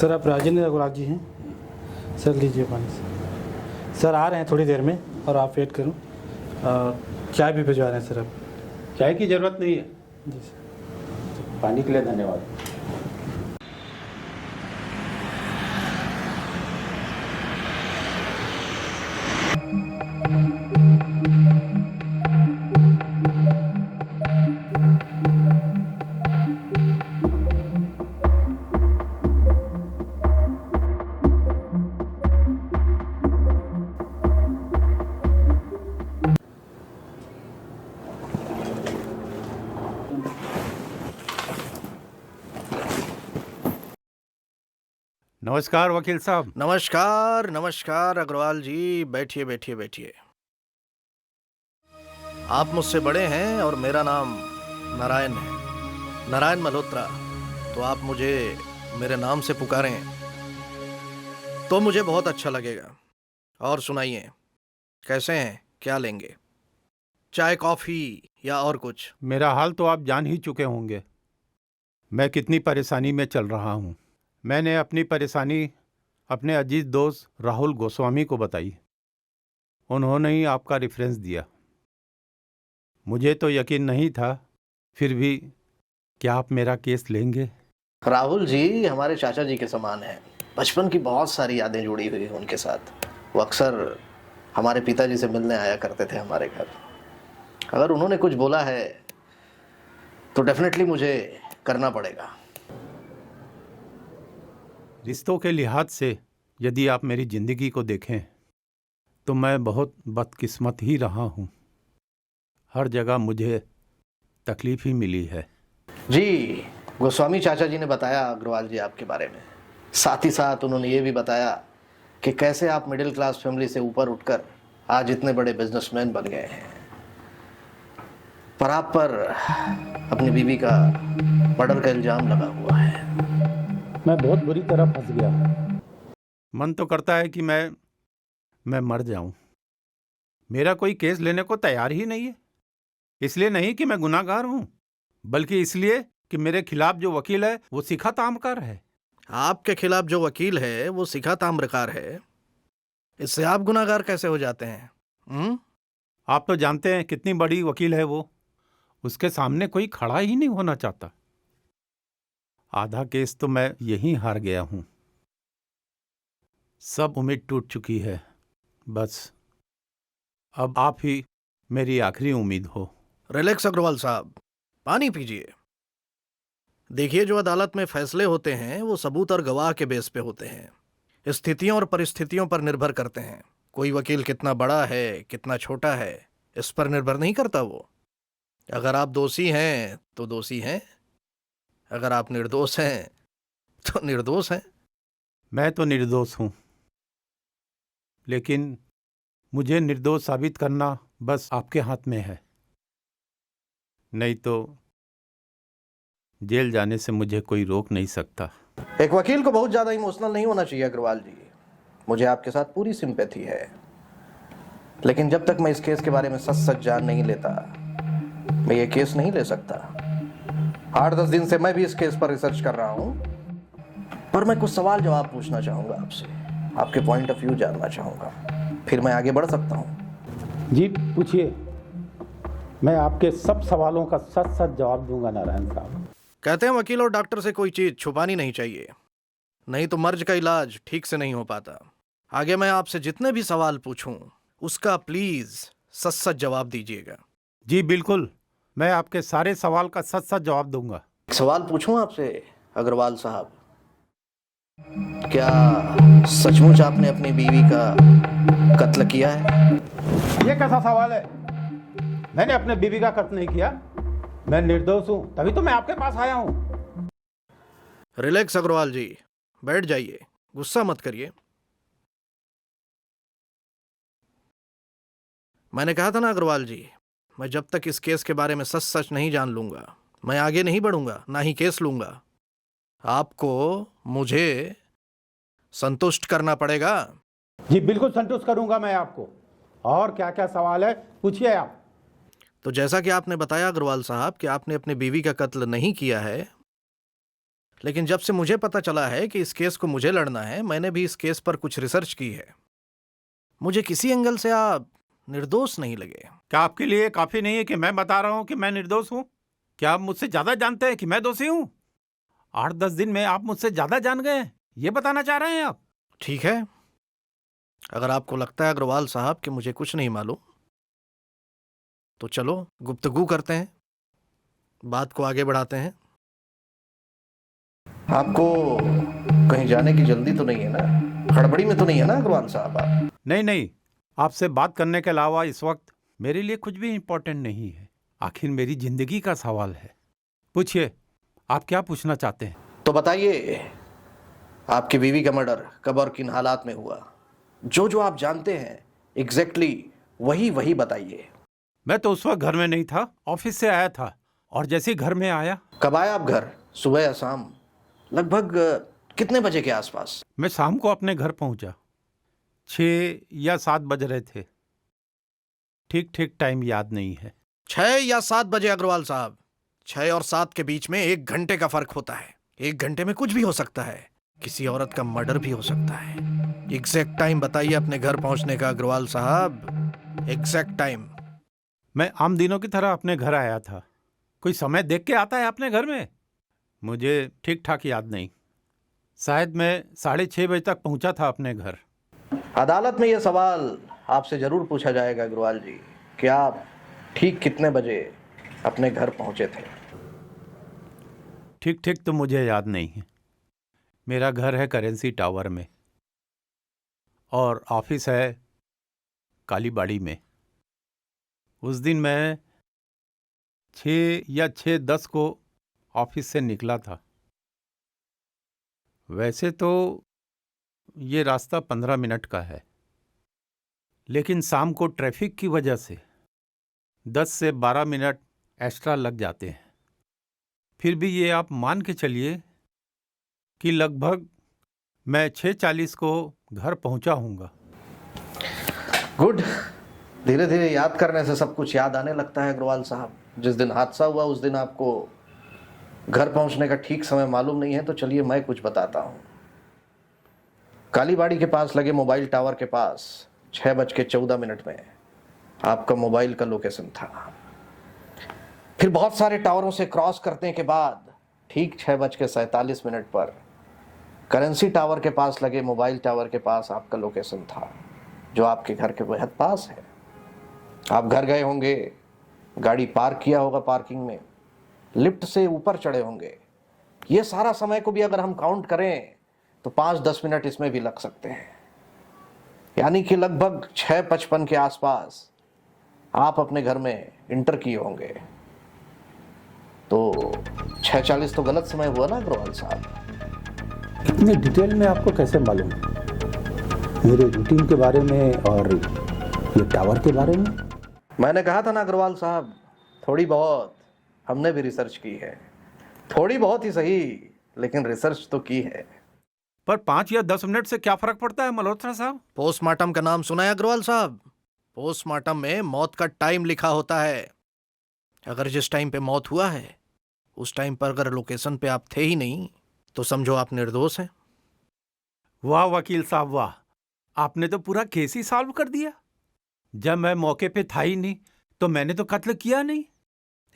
Sir आप राजेंद्र अग्रवाल जी हैं? Sir लीजिए पानी सर आ रहे हैं थोड़ी देर में और आप वेट करो। चाय भी भिजवा रहे हैं सर आप। चाय की ज़रूरत नहीं है। जी सर। पानी के लिए धन्यवाद। नमस्कार वकील साहब। नमस्कार नमस्कार अग्रवाल जी, बैठिए बैठिए बैठिए। आप मुझसे बड़े हैं और मेरा नाम नारायण है, नारायण मल्होत्रा। तो आप मुझे मेरे नाम से पुकारें तो मुझे बहुत अच्छा लगेगा। और सुनाइए, कैसे हैं, क्या लेंगे? चाय, कॉफी या और कुछ? मेरा हाल तो आप जान ही चुके होंगे, मैं कितनी परेशानी में चल रहा हूँ। मैंने अपनी परेशानी अपने अजीज दोस्त राहुल गोस्वामी को बताई। उन्होंने ही आपका रेफरेंस दिया। मुझे तो यकीन नहीं था, फिर भी क्या आप मेरा केस लेंगे? राहुल जी हमारे चाचा जी के समान हैं। बचपन की बहुत सारी यादें जुड़ी हुई हैं उनके साथ। वो अक्सर हमारे पिताजी से मिलने आया करते थे हमारे घर। अगर उन्होंने कुछ बोला है तो डेफिनेटली मुझे करना पड़ेगा। रिश्तों के लिहाज से यदि आप मेरी ज़िंदगी को देखें तो मैं बहुत बदकिस्मत ही रहा हूँ। हर जगह मुझे तकलीफ ही मिली है। जी, गोस्वामी चाचा जी ने बताया अग्रवाल जी आपके बारे में। साथ ही साथ उन्होंने ये भी बताया कि कैसे आप मिडिल क्लास फैमिली से ऊपर उठकर आज इतने बड़े बिजनेसमैन बन गए हैं। पर आप पर अपनी बीवी का मर्डर का इल्जाम लगा हुआ है। मैं बहुत बुरी तरह फंस गया हूँ। मन तो करता है कि मैं मर जाऊं। मेरा कोई केस लेने को तैयार ही नहीं है। इसलिए नहीं कि मैं गुनाहगार हूं, बल्कि इसलिए कि मेरे खिलाफ जो वकील है वो सिखा ताम्रकार है। आपके खिलाफ जो वकील है वो सिखा ताम्रकार है, इससे आप गुनाहगार कैसे हो जाते हैं? आप तो जानते हैं कितनी बड़ी वकील है वो। उसके सामने कोई खड़ा ही नहीं होना चाहता। आधा केस तो मैं यहीं हार गया हूं। सब उम्मीद टूट चुकी है। बस अब आप ही मेरी आखिरी उम्मीद हो। रिलैक्स अग्रवाल साहब, पानी पीजिए। देखिए, जो अदालत में फैसले होते हैं वो सबूत और गवाह के बेस पे होते हैं। स्थितियों और परिस्थितियों पर निर्भर करते हैं। कोई वकील कितना बड़ा है, कितना छोटा है, इस पर निर्भर नहीं करता वो। अगर आप दोषी हैं तो दोषी हैं, अगर आप निर्दोष हैं तो निर्दोष हैं। मैं तो निर्दोष हूं, लेकिन मुझे निर्दोष साबित करना बस आपके हाथ में है। नहीं तो जेल जाने से मुझे कोई रोक नहीं सकता। एक वकील को बहुत ज्यादा इमोशनल नहीं होना चाहिए अग्रवाल जी। मुझे आपके साथ पूरी सिंपैथी है, लेकिन जब तक मैं इस केस के बारे में सच सच जान नहीं लेता मैं ये केस नहीं ले सकता। 8-10 दिन से मैं भी इस केस पर रिसर्च कर रहा हूं, पर मैं कुछ सवाल जवाब पूछना चाहूंगा आपसे। आपके पॉइंट ऑफ व्यू जानना चाहूंगा, फिर मैं आगे बढ़ सकता हूं। जी पूछिए, मैं आपके सब सवालों का सच सच जवाब दूंगा नारायण साहब। कहते हैं वकील और डॉक्टर से कोई चीज छुपानी नहीं चाहिए, नहीं तो मर्ज का इलाज ठीक से नहीं हो पाता। आगे मैं आपसे जितने भी सवाल पूछूं उसका प्लीज सच सच जवाब दीजिएगा। जी बिल्कुल, मैं आपके सारे सवाल का सच सच जवाब दूंगा। एक सवाल पूछूं आपसे अग्रवाल साहब, क्या सचमुच आपने अपनी बीवी का कत्ल किया है? ये कैसा सवाल है? मैंने अपने बीवी का कत्ल नहीं किया। मैं निर्दोष हूं, तभी तो मैं आपके पास आया हूं। रिलैक्स अग्रवाल जी, बैठ जाइए, गुस्सा मत करिए। मैंने कहा था ना अग्रवाल जी, मैं जब तक इस केस के बारे में सच सच नहीं जान लूंगा मैं आगे नहीं बढ़ूंगा, ना ही केस लूंगा। आपको मुझे संतुष्ट करना पड़ेगा। जी बिल्कुल संतुष्ट करूंगा मैं आपको। और क्या क्या सवाल है पूछिए आप। तो जैसा कि आपने बताया अग्रवाल साहब कि आपने अपनी बीवी का कत्ल नहीं किया है, लेकिन जब से मुझे पता चला है कि इस केस को मुझे लड़ना है, मैंने भी इस केस पर कुछ रिसर्च की है। मुझे किसी एंगल से आप निर्दोष नहीं लगे। क्या आपके लिए काफी नहीं है कि मैं बता रहा हूं कि मैं निर्दोष हूं? क्या आप मुझसे ज्यादा जानते हैं कि मैं दोषी हूं? 8-10 दिन में आप मुझसे ज्यादा जान गए, ये बताना चाह रहे हैं आप? ठीक है, अगर आपको लगता है अग्रवाल साहब कि मुझे कुछ नहीं मालूम, तो चलो गुफ्तगू करते हैं, बात को आगे बढ़ाते हैं। आपको कहीं जाने की जल्दी तो नहीं है ना? हड़बड़ी में तो नहीं है ना अग्रवाल साहब आप? नहीं, आपसे बात करने के अलावा इस वक्त मेरे लिए कुछ भी इंपॉर्टेंट नहीं है। आखिर मेरी जिंदगी का सवाल है। पूछिए, आप क्या पूछना चाहते हैं? तो बताइए, आपकी बीवी का मर्डर कब और किन हालात में हुआ? जो आप जानते हैं एग्जैक्टली वही बताइए। मैं तो उस वक्त घर में नहीं था, ऑफिस से आया था, और जैसे ही घर में आया। कब आया आप घर? सुबह या शाम? लगभग कितने बजे के आसपास? मैं शाम को अपने घर पहुंचा। 6 या 7 बज रहे थे, ठीक टाइम याद नहीं है। 6 या 7 बजे अग्रवाल साहब। 6 और 7 के बीच में 1 घंटे का फर्क होता है। 1 घंटे में कुछ भी हो सकता है, किसी औरत का मर्डर भी हो सकता है। एग्जैक्ट टाइम बताइए अपने घर पहुंचने का अग्रवाल साहब, एग्जैक्ट टाइम। मैं आम दिनों की तरह अपने घर आया था। कोई समय देख के आता है अपने घर में? मुझे ठीक ठाक याद नहीं। शायद मैं 6:30 बजे तक पहुंचा था अपने घर। अदालत में यह सवाल आपसे जरूर पूछा जाएगा अग्रवाल जी कि आप ठीक कितने बजे अपने घर पहुंचे थे? ठीक तो मुझे याद नहीं है। मेरा घर है करेंसी टावर में और ऑफिस है कालीबाड़ी में। उस दिन मैं 6 या 6:10 को ऑफिस से निकला था। वैसे तो ये रास्ता 15 मिनट का है, लेकिन शाम को ट्रैफिक की वजह से 10 से 12 मिनट एक्स्ट्रा लग जाते हैं। फिर भी ये आप मान के चलिए कि लगभग मैं 6:40 को घर पहुंचा हूँगा। गुड, धीरे धीरे याद करने से सब कुछ याद आने लगता है अग्रवाल साहब। जिस दिन हादसा हुआ उस दिन आपको घर पहुंचने का ठीक समय मालूम नहीं है, तो चलिए मैं कुछ बताता हूं। कालीबाड़ी के पास लगे मोबाइल टावर के पास 6:14 में आपका मोबाइल का लोकेशन था। फिर बहुत सारे टावरों से क्रॉस करने के बाद ठीक 6:47 पर करेंसी टावर के पास लगे मोबाइल टावर के पास आपका लोकेशन था, जो आपके घर के बेहद पास है। आप घर गए होंगे, गाड़ी पार्क किया होगा पार्किंग में, लिफ्ट से ऊपर चढ़े होंगे। ये सारा समय को भी अगर हम काउंट करें तो 5-10 मिनट इसमें भी लग सकते हैं। यानी कि लगभग 6:55 के आसपास आप अपने घर में इंटर किए होंगे। तो 6:40 तो गलत समय हुआ ना अग्रवाल साहब? इतने डिटेल में आपको कैसे मालूम मेरे रूटीन के बारे में और ये टावर के बारे में? मैंने कहा था ना अग्रवाल साहब, थोड़ी बहुत हमने भी रिसर्च की है। थोड़ी बहुत ही सही, लेकिन रिसर्च तो की है। पर 5 या 10 मिनट से क्या फर्क पड़ता है मल्होत्रा साहब? पोस्टमार्टम का नाम सुना है अग्रवाल साहब? पोस्टमार्टम में मौत का टाइम लिखा होता है। अगर जिस टाइम पे मौत हुआ है उस टाइम पर अगर लोकेशन पे आप थे ही नहीं तो समझो आप निर्दोष हैं। वाह वकील साहब वाह, आपने तो पूरा केस ही सॉल्व कर दिया। जब मैं मौके पे था ही नहीं तो मैंने तो कत्ल किया नहीं।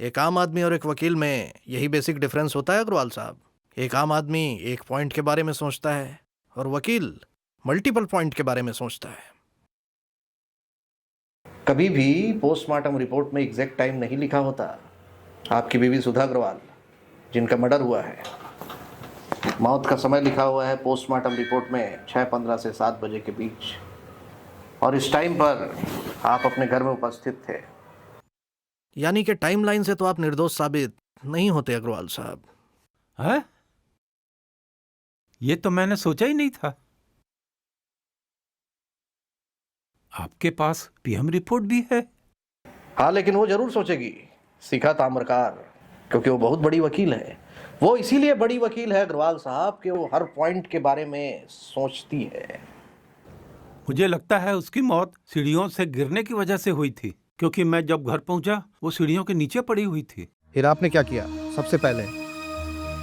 एक आम आदमी और एक वकील में यही बेसिक डिफरेंस होता है अग्रवाल साहब। एक आम आदमी एक पॉइंट के बारे में सोचता है और वकील मल्टीपल पॉइंट के बारे में सोचता है। कभी भी पोस्टमार्टम रिपोर्ट में एग्जैक्ट टाइम नहीं लिखा होता। आपकी बीवी सुधा अग्रवाल, जिनका मर्डर हुआ है, मौत का समय लिखा हुआ है पोस्टमार्टम रिपोर्ट में 6:15 से 7 बजे के बीच, और इस टाइम पर आप अपने घर में उपस्थित थे। यानी कि टाइमलाइन से तो आप निर्दोष साबित नहीं होते अग्रवाल साहब। है? ये तो मैंने सोचा ही नहीं था। आपके पास पीएम रिपोर्ट भी है? हाँ, लेकिन वो जरूर सोचेगी शिखा ताम्रकार, क्योंकि वो बहुत बड़ी वकील है। वो इसीलिए बड़ी वकील है अग्रवाल साहब कि वो हर पॉइंट के बारे में सोचती है। मुझे लगता है उसकी मौत सीढ़ियों से गिरने की वजह से हुई थी, क्योंकि मैं जब घर पहुंचा वो सीढ़ियों के नीचे पड़ी हुई थी। फिर आपने क्या किया? सबसे पहले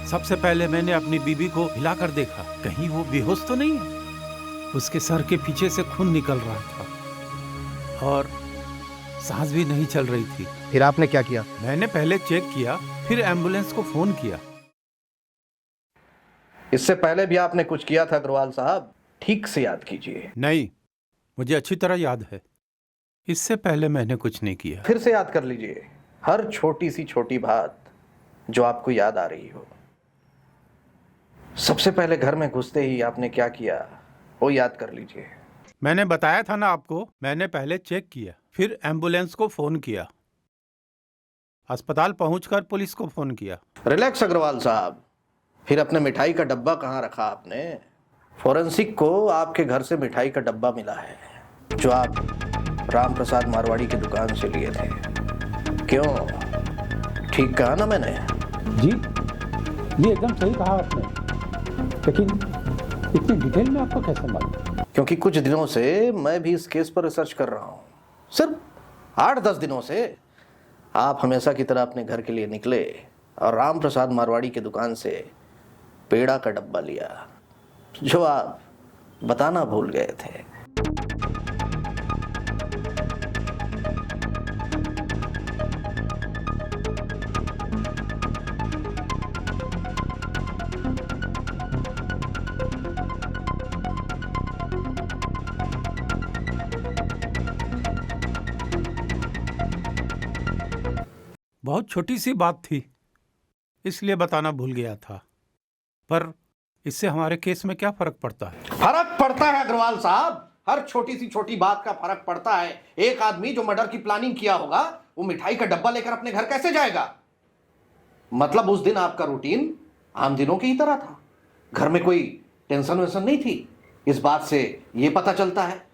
सबसे पहले मैंने अपनी बीबी को हिलाकर देखा, कहीं वो बेहोश तो नहीं है। उसके सर के पीछे से खून निकल रहा था और सांस भी नहीं चल रही थी। फिर आपने क्या किया? मैंने पहले चेक किया, फिर एम्बुलेंस को फोन किया। इससे पहले भी आपने कुछ किया था अग्रवाल साहब, ठीक से याद कीजिए। नहीं, मुझे अच्छी तरह याद है, इससे पहले मैंने कुछ नहीं किया। फिर से याद कर लीजिए, हर छोटी सी छोटी बात जो आपको याद आ रही हो। सबसे पहले घर में घुसते ही आपने क्या किया वो याद कर लीजिए। मैंने बताया था ना आपको, मैंने पहले चेक किया, फिर एम्बुलेंस को फोन किया, अस्पताल पहुंचकर पुलिस को फोन किया। रिलैक्स अग्रवाल साहब। फिर अपने मिठाई का डब्बा कहाँ रखा आपने? फोरेंसिक को आपके घर से मिठाई का डब्बा मिला है जो आप राम प्रसाद मारवाड़ी की दुकान से लिए थे। क्यों, ठीक कहा ना मैंने? जी, ये एकदम सही कहा आपने, लेकिन इतनी डिटेल में आपको कैसे मालूम? क्योंकि कुछ दिनों से मैं भी इस केस पर रिसर्च कर रहा हूं। सिर्फ 8-10 दिनों से आप हमेशा की तरह अपने घर के लिए निकले और राम प्रसाद मारवाड़ी की दुकान से पेड़ा का डब्बा लिया जो आप बताना भूल गए थे। बहुत छोटी सी बात थी, इसलिए बताना भूल गया था, पर इससे हमारे केस में क्या फर्क पड़ता है? फर्क पड़ता है अग्रवाल साहब, हर छोटी सी छोटी बात का फर्क पड़ता है। एक आदमी जो मर्डर की प्लानिंग किया होगा वो मिठाई का डब्बा लेकर अपने घर कैसे जाएगा? मतलब उस दिन आपका रूटीन आम दिनों की ही तरह था, घर में कोई टेंशन वेंशन नहीं थी। इस बात से ये पता चलता है।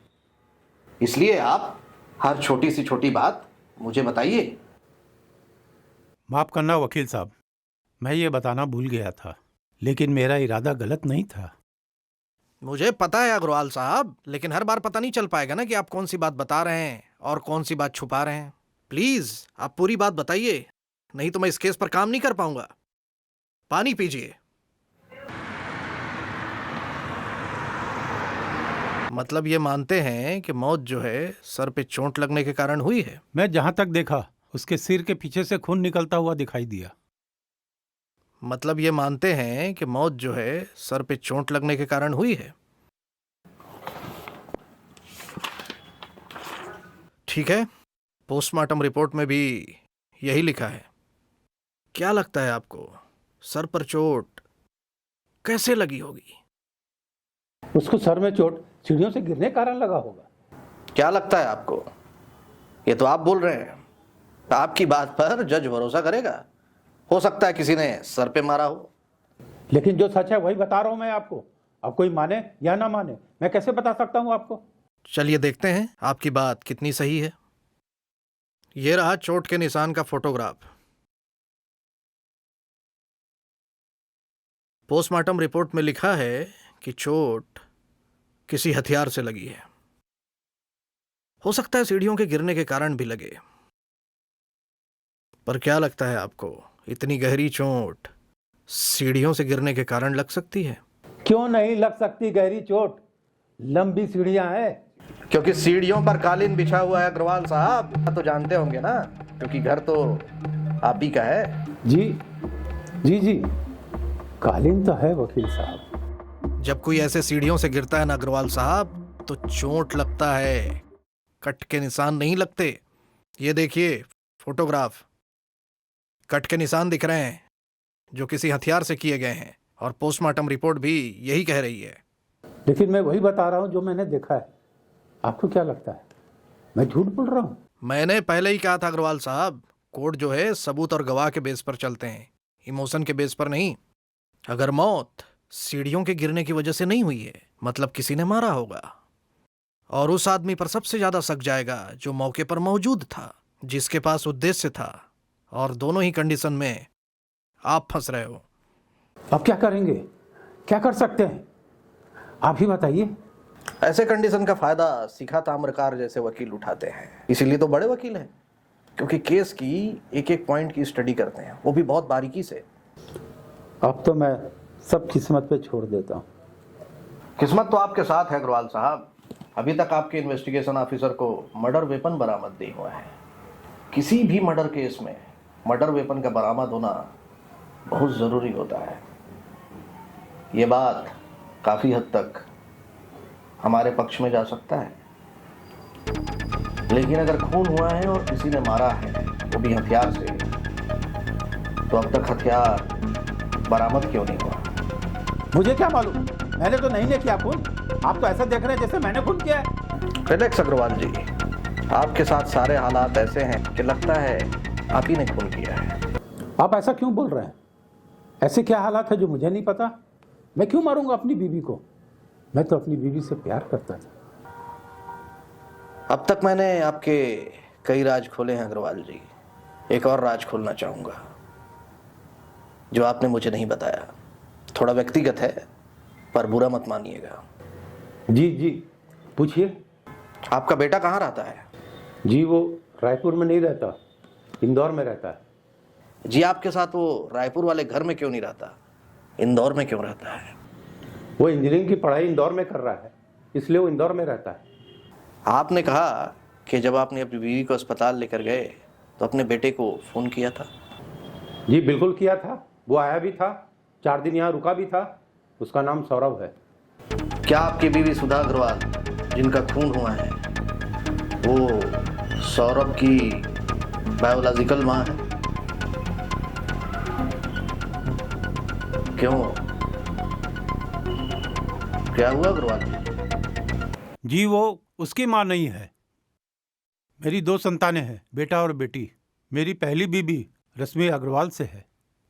इसलिए आप हर छोटी सी छोटी बात मुझे बताइए। माफ करना वकील साहब, मैं ये बताना भूल गया था, लेकिन मेरा इरादा गलत नहीं था। मुझे पता है अग्रवाल साहब, लेकिन हर बार पता नहीं चल पाएगा ना कि आप कौन सी बात बता रहे हैं और कौन सी बात छुपा रहे हैं। प्लीज आप पूरी बात बताइए, नहीं तो मैं इस केस पर काम नहीं कर पाऊंगा। पानी पीजिए। मतलब ये मानते हैं कि मौत जो है सर पे चोट लगने के कारण हुई है? मैं जहां तक देखा, उसके सिर के पीछे से खून निकलता हुआ दिखाई दिया। मतलब ये मानते हैं कि मौत जो है सर पे चोट लगने के कारण हुई है? ठीक है, पोस्टमार्टम रिपोर्ट में भी यही लिखा है। क्या लगता है आपको, सर पर चोट कैसे लगी होगी? उसको सर में चोट सीढ़ियों से गिरने के कारण लगा होगा। क्या लगता है आपको? ये तो आप बोल रहे हैं, आपकी बात पर जज भरोसा करेगा? हो सकता है किसी ने सर पे मारा हो। लेकिन जो सच है वही बता रहा हूं मैं आपको। अब कोई माने या ना माने, मैं कैसे बता सकता हूं आपको? चलिए देखते हैं आपकी बात कितनी सही है। ये रहा चोट के निशान का फोटोग्राफ। पोस्टमार्टम रिपोर्ट में लिखा है कि चोट किसी हथियार से लगी है। हो सकता है सीढ़ियों के गिरने के कारण भी लगे। पर क्या लगता है आपको, इतनी गहरी चोट सीढ़ियों से गिरने के कारण लग सकती है? क्यों नहीं लग सकती गहरी चोट? लंबी सीढ़ियां हैं। क्योंकि सीढ़ियों पर कालीन बिछा हुआ है अग्रवाल साहब, तो जानते होंगे ना, क्योंकि घर तो आप ही का है। जी जी जी, कालीन तो है वकील साहब। जब कोई ऐसे सीढ़ियों से गिरता है ना अग्रवाल साहब, तो चोट लगता है, कट के निशान नहीं लगते। ये देखिए फोटोग्राफ, कट के निशान दिख रहे हैं जो किसी हथियार से किए गए हैं, और पोस्टमार्टम रिपोर्ट भी यही कह रही है। लेकिन मैं वही बता रहा हूं जो मैंने देखा है। आपको क्या लगता है मैं झूठ बोल रहा हूं? मैंने पहले ही कहा था अग्रवाल साहब, कोर्ट जो है सबूत और गवाह के बेस पर चलते हैं, इमोशन के बेस पर नहीं। अगर मौत सीढ़ियों के गिरने की वजह से नहीं हुई है, मतलब किसी ने मारा होगा, और उस आदमी पर सबसे ज्यादा शक जाएगा जो मौके पर मौजूद था, जिसके पास उद्देश्य था, और दोनों ही कंडीशन में आप फंस रहे हो। अब क्या करेंगे? क्या कर सकते हैं? आप ही बताइए। ऐसे कंडीशन का फायदा सीखा ताम्रकार जैसे वकील उठाते हैं, इसीलिए तो बड़े वकील हैं, क्योंकि केस की एक एक पॉइंट की स्टडी करते हैं, वो भी बहुत बारीकी से। अब तो मैं सब किस्मत पे छोड़ देता हूँ। किस्मत तो आपके साथ है अग्रवाल साहब। अभी तक आपके इन्वेस्टिगेशन ऑफिसर को मर्डर वेपन बरामद नहीं हुआ है। किसी भी मर्डर केस में मर्डर वेपन का बरामद होना बहुत ज़रूरी होता है। ये बात काफ़ी हद तक हमारे पक्ष में जा सकता है, लेकिन अगर खून हुआ है और किसी ने मारा है, वो भी हथियार से, तो अब तक हथियार बरामद क्यों नहीं हुआ? मुझे क्या मालूम, मैंने तो नहीं किया खून। आप तो ऐसा देख रहे हैं जैसे मैंने खून किया है। रिलैक्स अग्रवाल जी, आपके साथ सारे हालात ऐसे हैं कि लगता है आप ही ने खून किया है। आप ऐसा क्यों बोल रहे हैं? ऐसे क्या हालात है जो मुझे नहीं पता? मैं क्यों मारूंगा अपनी बीवी को? मैं तो अपनी बीवी से प्यार करता था। अब तक मैंने आपके कई राज खोले हैं अग्रवाल जी। एक और राज खोलना चाहूंगा जो आपने मुझे नहीं बताया। थोड़ा व्यक्तिगत है, पर बुरा मत मानिएगा। जी जी, पूछिए। आपका बेटा कहाँ रहता है? जी वो रायपुर में नहीं रहता, इंदौर में रहता है। जी आपके साथ वो रायपुर वाले घर में क्यों नहीं रहता, इंदौर में क्यों रहता है? वो इंजीनियरिंग की पढ़ाई इंदौर में कर रहा है, इसलिए वो इंदौर में रहता है। आपने कहा कि जब आपने अपनी बीवी को अस्पताल लेकर गए तो अपने बेटे को फ़ोन किया था। जी बिल्कुल किया था, वो आया भी था, 4 दिन यहाँ रुका भी था। उसका नाम सौरभ है। क्या आपकी बीवी सुधा अग्रवाल जिनका खून हुआ है वो सौरभ की बायोलॉजिकल माँ है? क्यों, क्या हुआ अग्रवाल? जी वो उसकी माँ नहीं है। मेरी 2 संतानें हैं, बेटा और बेटी। मेरी पहली बीबी रश्मि अग्रवाल से है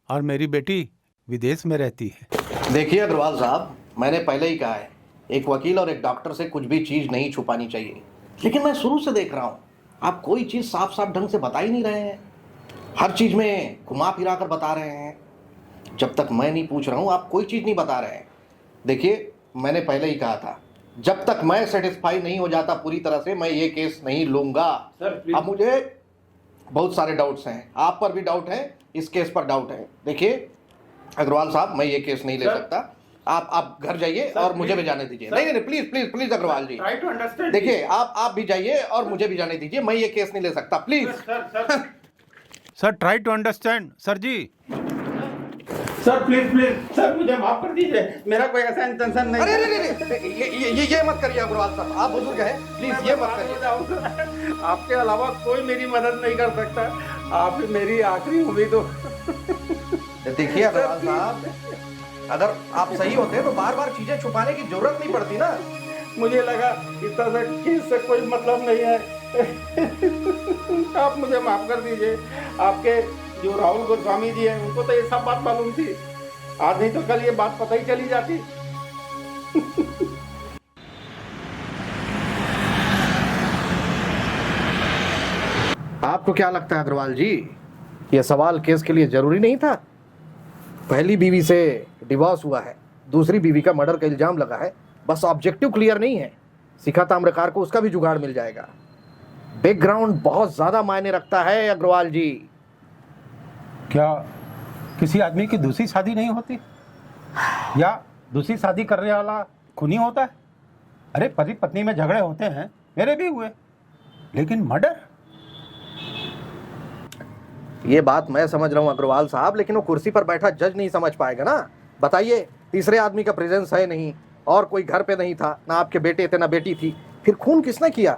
और मेरी बेटी विदेश में रहती है। देखिए अग्रवाल साहब, मैंने पहले ही कहा है, एक वकील और एक डॉक्टर से कुछ भी चीज़ नहीं छुपानी चाहिए। लेकिन मैं शुरू से देख रहा हूँ आप कोई चीज़ साफ साफ ढंग से बता ही नहीं रहे हैं। हर चीज़ में घुमा फिरा कर बता रहे हैं। जब तक मैं नहीं पूछ रहा हूँ आप कोई चीज़ नहीं बता रहे हैं। देखिए मैंने पहले ही कहा था, जब तक मैं सेटिस्फाई नहीं हो जाता पूरी तरह से, मैं ये केस नहीं लूँगा। अब मुझे बहुत सारे डाउट्स हैं, आप पर भी डाउट है, इस केस पर डाउट है। देखिए अग्रवाल साहब, मैं ये केस नहीं ले सकता। आप घर जाइए और मुझे भी जाने दीजिए। नहीं नहीं प्लीज प्लीज प्लीज अग्रवाल जी, देखिए आप भी जाइए और मुझे भी जाने दीजिए। मैं ये केस नहीं ले सकता, please. Sir try to understand. Sir ji, sir please please sir, मुझे माफ कर दीजिए, मेरा कोई ऐसा इंटेंशन नहीं। अरे ये मत करिए अग्रवाल साहब, आप बुजुर्ग हैं, प्लीज ये मत करिए। आपके अलावा कोई मेरी मदद नहीं कर सकता, आप मेरी आखिरी उम्मीद हो। देखिए अग्रवाल साहब, अगर आप सही होते तो बार बार चीजें छुपाने की जरूरत नहीं पड़ती ना। मुझे लगा इस तरह केस से कोई मतलब नहीं है। आप मुझे माफ कर दीजिए। आपके जो राहुल गोस्वामी जी हैं उनको तो ये सब बात मालूम थी, आज नहीं तो कल ये बात पता ही चली जाती। आपको क्या लगता है अग्रवाल जी, यह सवाल केस के लिए जरूरी नहीं था? पहली बीवी से डिवोर्स हुआ है, दूसरी बीवी का मर्डर का इल्जाम लगा है, बस ऑब्जेक्टिव क्लियर नहीं है। सिखा ताम्रकार को उसका भी जुगाड़ मिल जाएगा। बैकग्राउंड बहुत ज्यादा मायने रखता है अग्रवाल जी। क्या किसी आदमी की दूसरी शादी नहीं होती, या दूसरी शादी करने वाला खूनी होता है? अरे पति पत्नी में झगड़े होते हैं, मेरे भी हुए, लेकिन मर्डर? ये बात मैं समझ रहा हूँ अग्रवाल साहब, लेकिन वो कुर्सी पर बैठा जज नहीं समझ पाएगा ना। बताइए, तीसरे आदमी का प्रेजेंस है नहीं और कोई घर पे नहीं था, ना आपके बेटे थे ना बेटी थी, फिर खून किसने किया?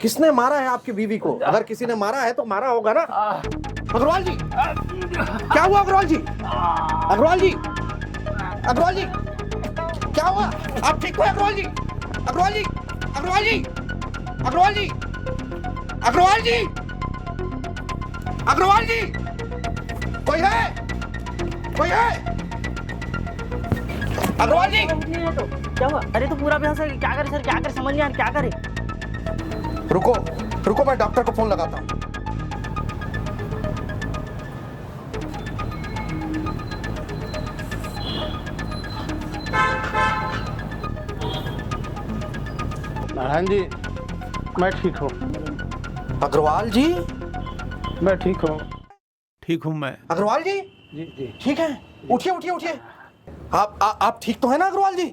किसने मारा है आपकी बीवी को? अगर किसी ने मारा है तो मारा होगा ना। अग्रवाल जी, क्या हुआ अग्रवाल जी? अग्रवाल जी, अग्रवाल जी, क्या हुआ? आप ठीक हो अग्रवाल जी? अग्रवाल जी, अग्रवाल जी, अग्रवाल जी, अग्रवाल जी, अग्रवाल जी, कोई है? कोई है? अग्रवाल जी, क्या हुआ? अरे तो पूरा बेहोश है, क्या करे सर, क्या करे समझ नहीं आ रहा, क्या करे? रुको रुको, मैं डॉक्टर को फोन लगाता हूँ। नारायण जी, मैं ठीक हूँ। अग्रवाल जी, मैं ठीक हूँ। ठीक हूँ मैं। अग्रवाल जी, जी जी। ठीक है, उठिए उठिए उठिए। आप ठीक तो है ना अग्रवाल जी?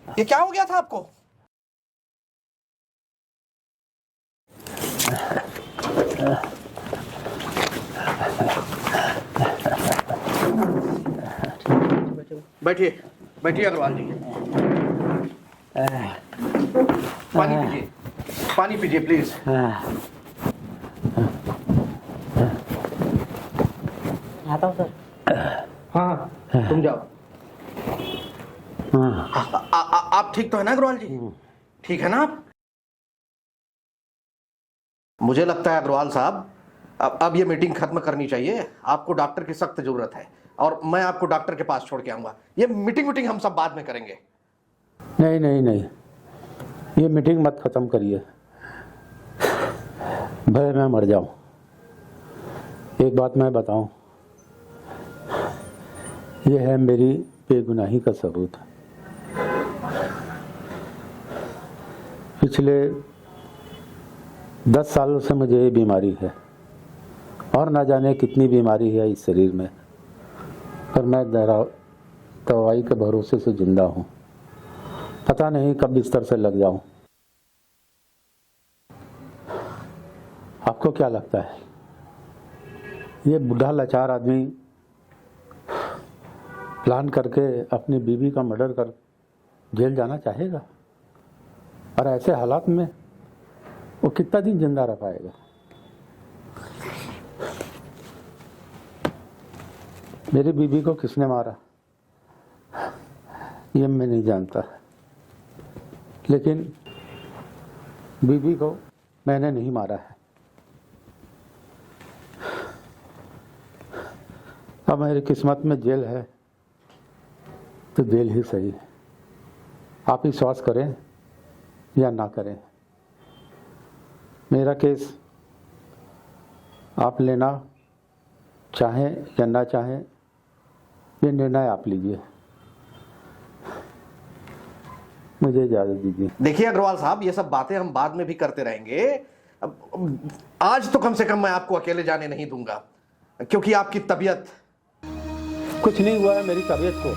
ये क्या हो गया था आपको? बैठिए बैठिए अग्रवाल जी। पानी पीजिए, पानी पीजिए प्लीज। आता हूँ सर। हाँ तुम जाओ। आप ठीक तो है ना अग्रवाल जी? ठीक है ना आप? मुझे लगता है अग्रवाल साहब, अब ये मीटिंग खत्म करनी चाहिए। आपको डॉक्टर की सख्त जरूरत है और मैं आपको डॉक्टर के पास छोड़ के आऊंगा। ये मीटिंग हम सब बाद में करेंगे। नहीं नहीं नहीं, ये मीटिंग मत खत्म करिए। भाई मैं मर जाऊं, एक बात मैं बताऊं, ये है मेरी बेगुनाही का सबूत। पिछले 10 सालों से मुझे ये बीमारी है और ना जाने कितनी बीमारी है इस शरीर में, पर मैं दवाई के भरोसे से जिंदा हूं। पता नहीं कब बिस्तर से लग जाऊं। आपको क्या लगता है ये बूढ़ा लाचार आदमी प्लान करके अपनी बीवी का मर्डर कर जेल जाना चाहेगा? और ऐसे हालात में वो कितना दिन जिंदा रह पाएगा? मेरी बीवी को किसने मारा ये मैं नहीं जानता, लेकिन बीवी को मैंने नहीं मारा है। अब मेरी किस्मत में जेल है तो जेल ही सही। आप विश्वास करें या ना करें, मेरा केस आप लेना चाहें या ना चाहें, ये निर्णय आप लीजिए। मुझे इजाजत दीजिए। देखिए अग्रवाल साहब, ये सब बातें हम बाद में भी करते रहेंगे। आज तो कम से कम मैं आपको अकेले जाने नहीं दूंगा, क्योंकि आपकी तबीयत। कुछ नहीं हुआ है मेरी तबीयत को,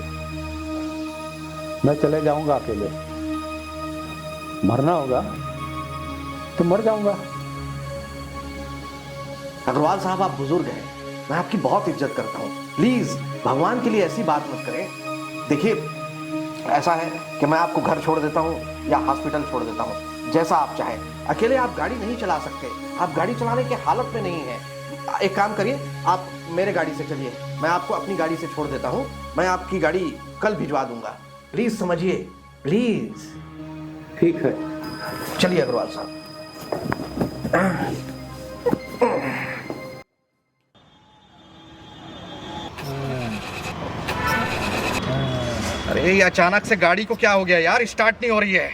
मैं चले जाऊंगा अकेले। मरना होगा तो मर जाऊंगा। अग्रवाल साहब आप बुजुर्ग हैं, मैं आपकी बहुत इज्जत करता हूं। प्लीज भगवान के लिए ऐसी बात मत करें। देखिए ऐसा है कि मैं आपको घर छोड़ देता हूं या हॉस्पिटल छोड़ देता हूं, जैसा आप चाहें। अकेले आप गाड़ी नहीं चला सकते, आप गाड़ी चलाने की हालत में नहीं है। एक काम करिए, आप मेरे गाड़ी से चलिए, मैं आपको अपनी गाड़ी से छोड़ देता हूं। मैं आपकी गाड़ी कल भिजवा दूंगा। प्लीज समझिए, प्लीज। ठीक है, चलिए अग्रवाल साहब। अरे ये अचानक से गाड़ी को क्या हो गया यार, स्टार्ट नहीं हो रही है।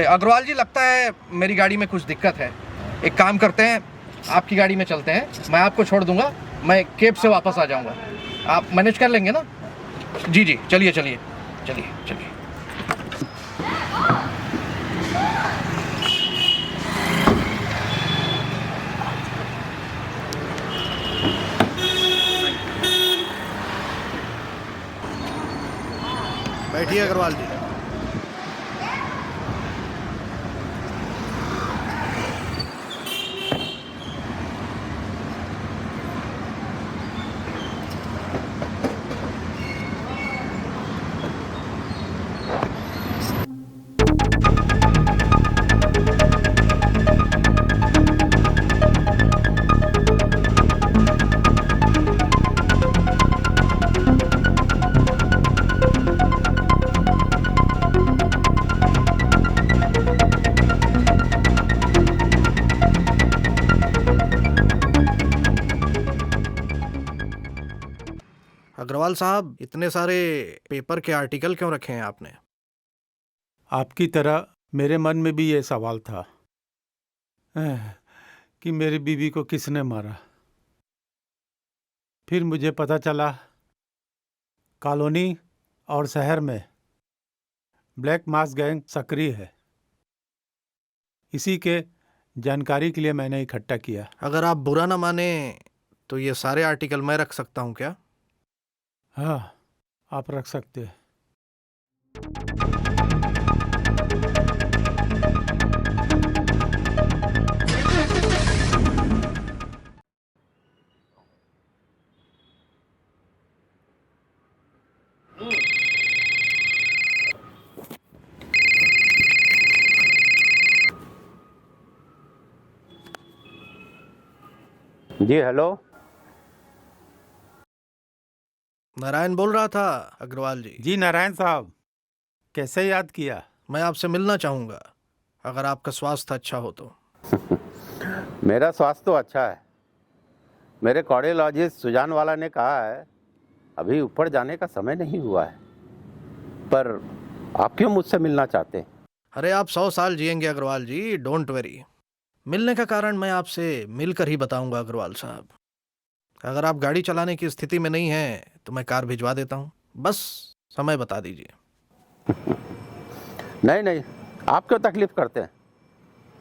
अग्रवाल जी लगता है मेरी गाड़ी में कुछ दिक्कत है। एक काम करते हैं, आपकी गाड़ी में चलते हैं, मैं आपको छोड़ दूंगा, मैं कैब से वापस आ जाऊंगा। आप मैनेज कर लेंगे ना? जी जी, चलिए चलिए चलिए चलिए। बैठिए अग्रवाल जी। अग्रवाल साहब, इतने सारे पेपर के आर्टिकल क्यों रखे हैं आपने? आपकी तरह मेरे मन में भी ये सवाल था कि मेरी बीवी को किसने मारा। फिर मुझे पता चला कॉलोनी और शहर में ब्लैक मास गैंग सक्रिय है। इसी के जानकारी के लिए मैंने इकट्ठा किया। अगर आप बुरा ना माने तो ये सारे आर्टिकल मैं रख सकता हूँ क्या? हाँ, आप रख सकते हैं। जी हेलो। नारायण बोल रहा था अग्रवाल जी। जी नारायण साहब, कैसे याद किया? मैं आपसे मिलना चाहूँगा, अगर आपका स्वास्थ्य अच्छा हो तो। मेरा स्वास्थ्य तो अच्छा है। मेरे कार्डियोलॉजिस्ट सुजान वाला ने कहा है अभी ऊपर जाने का समय नहीं हुआ है, पर आप क्यों मुझसे मिलना चाहते हैं? अरे आप 100 साल जिएंगे अग्रवाल जी, डोंट वरी। मिलने का कारण मैं आपसे मिलकर ही बताऊंगा अग्रवाल साहब। अगर आप गाड़ी चलाने की स्थिति में नहीं हैं तो मैं कार भिजवा देता हूं, बस समय बता दीजिए। नहीं नहीं, आप क्यों तकलीफ करते हैं,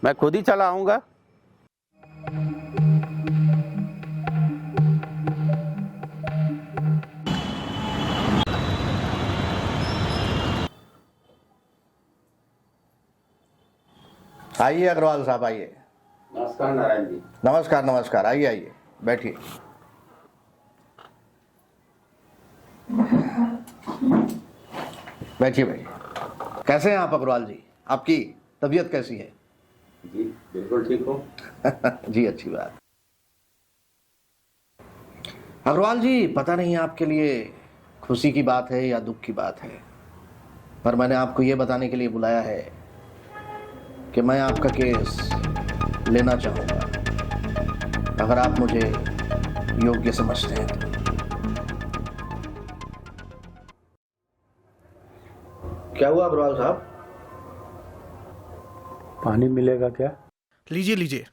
मैं खुद ही चला आऊँगा। आइए अग्रवाल साहब, आइए। नमस्कार नारायण जी। नमस्कार नमस्कार, आइए आइए, बैठिए। बैठिए बैठिए। कैसे हैं आप अग्रवाल जी? आपकी तबीयत कैसी है? जी बिल्कुल ठीक हूँ। जी अच्छी बात। अग्रवाल जी, पता नहीं आपके लिए खुशी की बात है या दुख की बात है, पर मैंने आपको ये बताने के लिए बुलाया है कि मैं आपका केस लेना चाहूँगा, अगर आप मुझे योग्य समझते हैं तो। क्या हुआ अग्रवाल साहब? पानी मिलेगा क्या? लीजिए लीजिए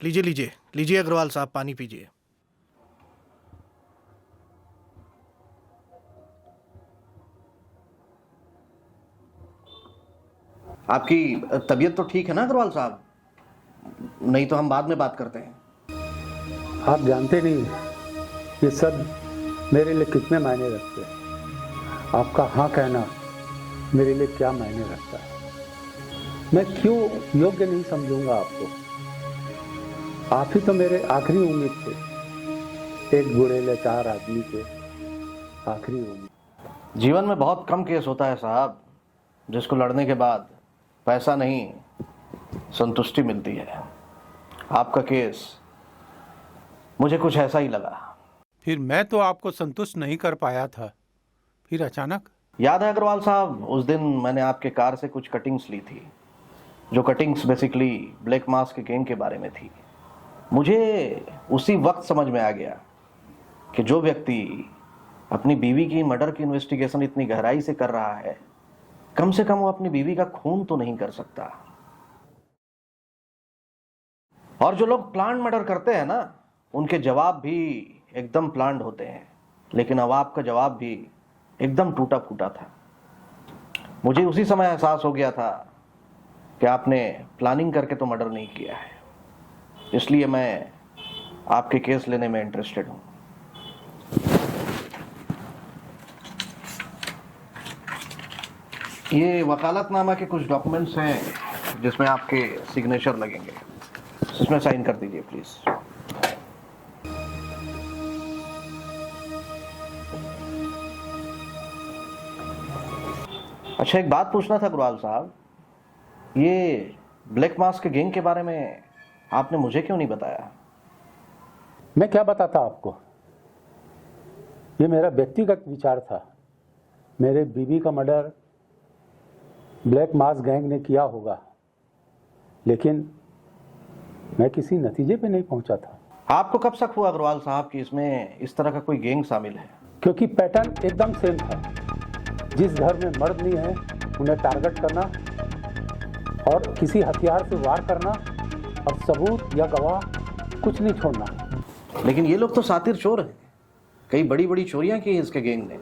लीजिए लीजिए लीजिए अग्रवाल साहब, पानी पीजिए। आपकी तबीयत तो ठीक है ना अग्रवाल साहब? नहीं तो हम बाद में बात करते हैं। आप जानते नहीं ये सब मेरे लिए कितने मायने रखते हैं। आपका हाँ कहना मेरे लिए क्या मायने रखता है। मैं क्यों योग्य नहीं समझूंगा आपको? आप ही तो मेरे आखिरी उम्मीद थे, एक बूढ़े लाचार आदमी के आखिरी उम्मीद। जीवन में बहुत कम केस होता है साहब जिसको लड़ने के बाद पैसा नहीं संतुष्टि मिलती है। आपका केस मुझे कुछ ऐसा ही लगा। फिर मैं तो आपको संतुष्ट नहीं कर पाया था, फिर अचानक। याद है अग्रवाल साहब, उस दिन मैंने आपके कार से कुछ कटिंग्स ली थी, जो कटिंग्स बेसिकली ब्लैक मास के गैंग के बारे में थी। मुझे उसी वक्त समझ में आ गया कि जो व्यक्ति अपनी बीवी की मर्डर की इन्वेस्टिगेशन इतनी गहराई से कर रहा है, कम से कम वो अपनी बीवी का खून तो नहीं कर सकता। और जो लोग प्लान्ड मर्डर करते हैं ना, उनके जवाब भी एकदम प्लान्ड होते हैं, लेकिन अब आपका जवाब भी एकदम टूटा फूटा था। मुझे उसी समय एहसास हो गया था कि आपने प्लानिंग करके तो मर्डर नहीं किया है, इसलिए मैं आपके केस लेने में इंटरेस्टेड हूं। ये वकालतनामा के कुछ डॉक्यूमेंट्स हैं जिसमें आपके सिग्नेचर लगेंगे, इसमें साइन कर दीजिए प्लीज। अच्छा, एक बात पूछना था अग्रवाल साहब, ये ब्लैक मास के गैंग के बारे में आपने मुझे क्यों नहीं बताया? मैं क्या बताता आपको, ये मेरा व्यक्तिगत विचार था। मेरे बीवी का मर्डर ब्लैक मास गैंग ने किया होगा, लेकिन मैं किसी नतीजे पे नहीं पहुंचा था। आपको कब शक हुआ अग्रवाल साहब कि इसमें इस तरह का कोई गैंग शामिल है? क्योंकि पैटर्न एकदम सेम था। जिस घर में मर्द नहीं है उन्हें टारगेट करना और किसी हथियार से वार करना और सबूत या गवाह कुछ नहीं छोड़ना। लेकिन ये लोग तो सातिर चोर हैं, कई बड़ी बड़ी चोरियां की इसके गैंग ने।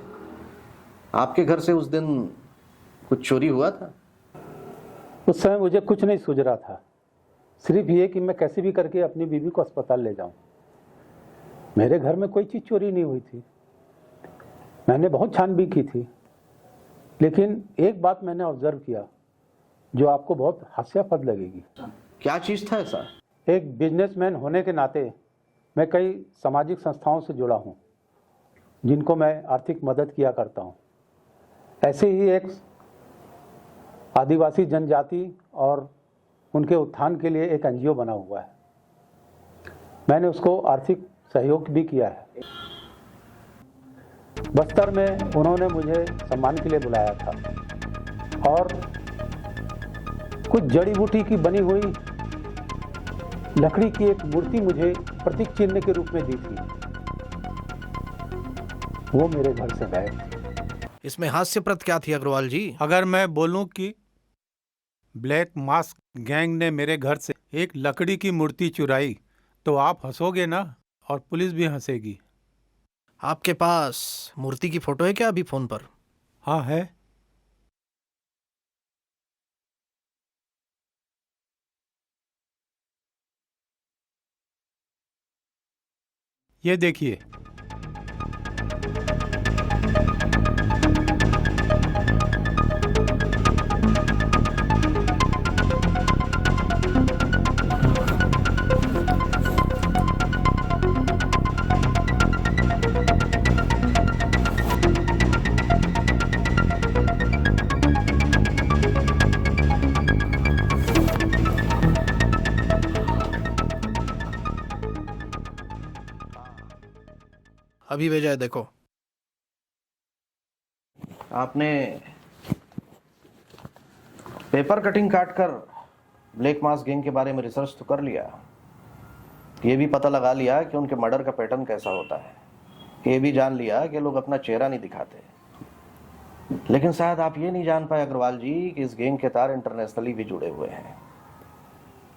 आपके घर से उस दिन कुछ चोरी हुआ था? उस समय मुझे कुछ नहीं सूझ रहा था, सिर्फ ये कि मैं कैसे भी करके अपनी बीवी को अस्पताल ले जाऊं। मेरे घर में कोई चीज़ चोरी नहीं हुई थी। मैंने बहुत छानबीन की थी, लेकिन एक बात मैंने ऑब्जर्व किया जो आपको बहुत हास्यास्पद लगेगी। क्या चीज था ऐसा? एक बिजनेसमैन होने के नाते मैं कई सामाजिक संस्थाओं से जुड़ा हूँ जिनको मैं आर्थिक मदद किया करता हूँ। ऐसे ही एक आदिवासी जनजाति और उनके उत्थान के लिए एक एनजीओ बना हुआ है। मैंने उसको आर्थिक सहयोग भी किया है। बस्तर में उन्होंने मुझे सम्मान के लिए बुलाया था और कुछ जड़ी बूटी की बनी हुई लकड़ी की एक मूर्ति मुझे प्रतीक चिन्ह के रूप में दी थी। वो मेरे घर से गायब थी। इसमें हास्यप्रद क्या थी अग्रवाल जी? अगर मैं बोलूं कि ब्लैक मास्क गैंग ने मेरे घर से एक लकड़ी की मूर्ति चुराई तो आप हंसोगे ना, और पुलिस भी हंसेगी। आपके पास मूर्ति की फोटो है क्या अभी फोन पर? हाँ है। ये देखिए। अभी भेजा है, देखो। आपने पेपर कटिंग काटकर ब्लैक मास्क गैंग के बारे में रिसर्च तो कर लिया, ये भी पता लगा लिया कि उनके मर्डर का पैटर्न कैसा होता है, ये भी जान लिया कि लोग अपना चेहरा नहीं दिखाते। लेकिन शायद आप ये नहीं जान पाए अग्रवाल जी कि इस गैंग के तार इंटरनेशनली भी जुड़े हुए हैं।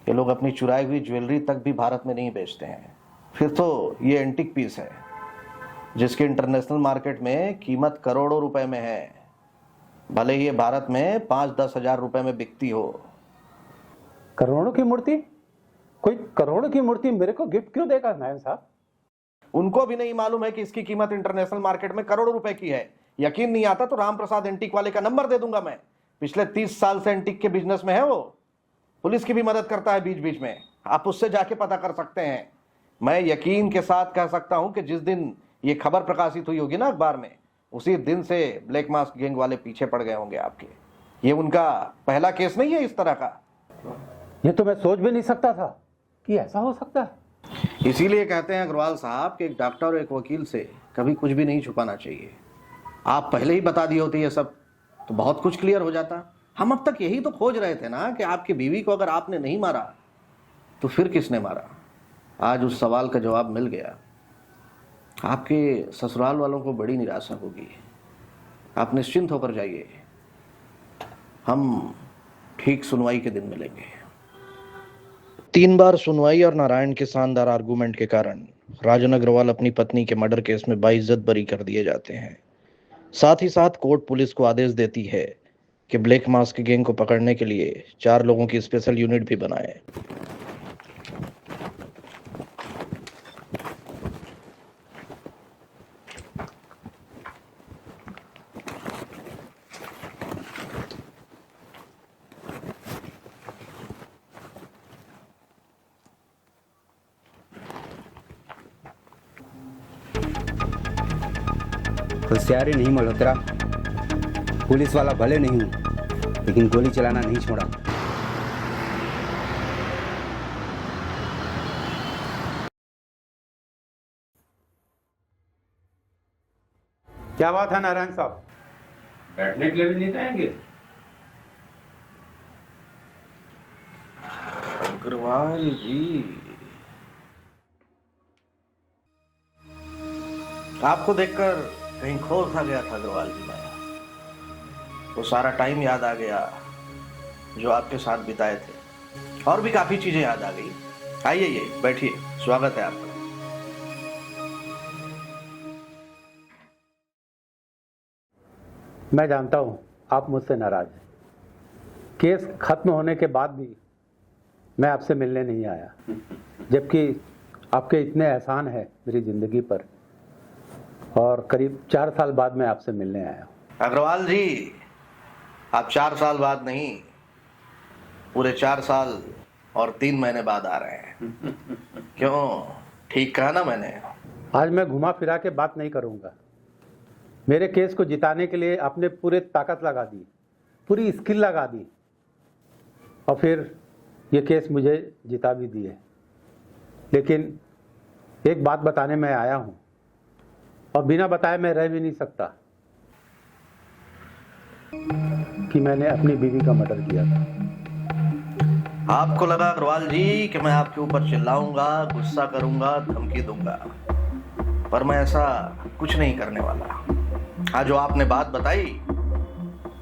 ये लोग अपनी चुराई हुई ज्वेलरी तक भी भारत में नहीं बेचते हैं। फिर तो ये एंटीक पीस है जिसकी इंटरनेशनल मार्केट में कीमत करोड़ों रुपए में है, भले ही ये भारत में 5-10 हजार रुपए में बिकती हो। करोड़ों की मूर्ति? कोई करोड़ों की मूर्ति मेरे को गिफ्ट क्यों देगा नायन साहब? उनको भी नहीं मालूम है कि इसकी कीमत इंटरनेशनल मार्केट में करोड़ों रुपए की है। यकीन नहीं आता तो राम प्रसाद एंटीक वाले का नंबर दे दूंगा मैं। पिछले 30 साल से एंटीक के बिजनेस में है वो। पुलिस की भी मदद करता है बीच बीच में, आप उससे जाके पता कर सकते हैं। मैं यकीन के साथ कह सकता हूं कि जिस दिन ये खबर प्रकाशित हुई होगी ना अखबार में, उसी दिन से ब्लैक मास्क गैंग वाले पीछे पड़ गए होंगे आपके। ये उनका पहला केस नहीं है इस तरह का। ये तो मैं सोच भी नहीं सकता था कि ऐसा हो सकता है। इसीलिए कहते हैं अग्रवाल साहब कि एक डॉक्टर और एक वकील से कभी कुछ भी नहीं छुपाना चाहिए। आप पहले ही बता दिए होते ये सब तो बहुत कुछ क्लियर हो जाता। हम अब तक यही तो खोज रहे थे ना कि आपकी बीवी को अगर आपने नहीं मारा तो फिर किसने मारा। आज उस सवाल का जवाब मिल गया। आपके ससुराल वालों को बड़ी निराशा होगी। आप निश्चिंत होकर जाइए, हम ठीक सुनवाई के दिन मिलेंगे। 3 बार सुनवाई और नारायण के शानदार आर्गुमेंट के कारण राजन अग्रवाल अपनी पत्नी के मर्डर केस में बाइज्जत बरी कर दिए जाते हैं। साथ ही साथ कोर्ट पुलिस को आदेश देती है कि ब्लैक मास्क गैंग को पकड़ने के लिए 4 लोगों की स्पेशल यूनिट भी बनाए। होशियारी नहीं मल्होत्रा, पुलिस वाला भले नहीं हूं लेकिन गोली चलाना नहीं छोड़ा। क्या बात है नारायण साहब, बैठने के लिए भी नहीं जाएंगे? अग्रवाल जी, आपको देखकर कहीं खो सा गया था अग्रवाल जी। मैं वो सारा टाइम याद आ गया जो आपके साथ बिताए थे, और भी काफी चीजें याद आ गई। आइए ये बैठिए, स्वागत है आपका। मैं जानता हूं आप मुझसे नाराज हैं। केस खत्म होने के बाद भी मैं आपसे मिलने नहीं आया, जबकि आपके इतने एहसान है मेरी ज़िंदगी पर, और करीब 4 साल बाद मैं आपसे मिलने आया हूँ। अग्रवाल जी, आप 4 साल बाद नहीं, पूरे 4 साल और 3 महीने बाद आ रहे हैं। क्यों, ठीक कहा ना मैंने? आज मैं घुमा फिरा के बात नहीं करूँगा। मेरे केस को जिताने के लिए आपने पूरी ताकत लगा दी, पूरी स्किल लगा दी, और फिर ये केस मुझे जिता भी दिए। लेकिन एक बात बताने मैं आया हूँ, और बिना बताए मैं रह भी नहीं सकता, कि मैंने अपनी बीवी का मर्डर किया था। आपको लगा अग्रवाल जी कि मैं आपके ऊपर चिल्लाऊंगा, गुस्सा करूंगा, धमकी दूंगा, पर मैं ऐसा कुछ नहीं करने वाला। हाँ, जो आपने बात बताई,